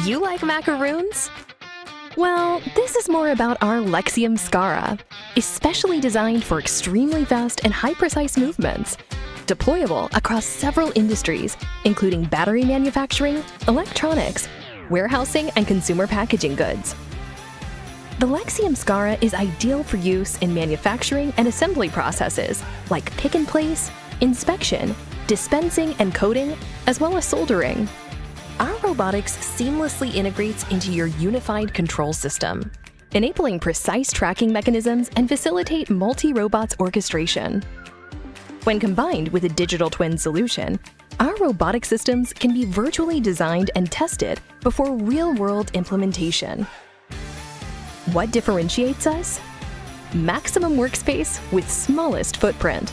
You like macaroons? Well, this is more about our Lexium SCARA, especially designed for extremely fast and high-precise movements, deployable across several industries, including battery manufacturing, electronics, warehousing, and consumer packaging goods. The Lexium SCARA is ideal for use in manufacturing and assembly processes like pick and place, inspection, dispensing and coding, as well as soldering. Our robotics seamlessly integrates into your unified control system, enabling precise tracking mechanisms and facilitate multi-robots orchestration. When combined with a digital twin solution, our robotic systems can be virtually designed and tested before real-world implementation. What differentiates us? Maximum workspace with smallest footprint.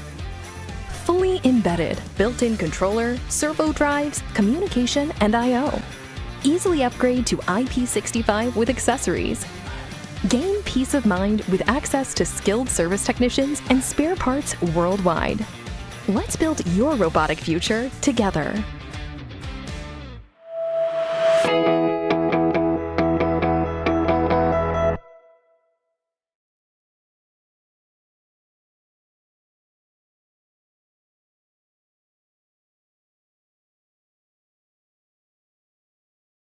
Fully embedded built-in controller, servo drives, communication, and I/O. Easily upgrade to IP65 with accessories. Gain peace of mind with access to skilled service technicians and spare parts worldwide. Let's build your robotic future together.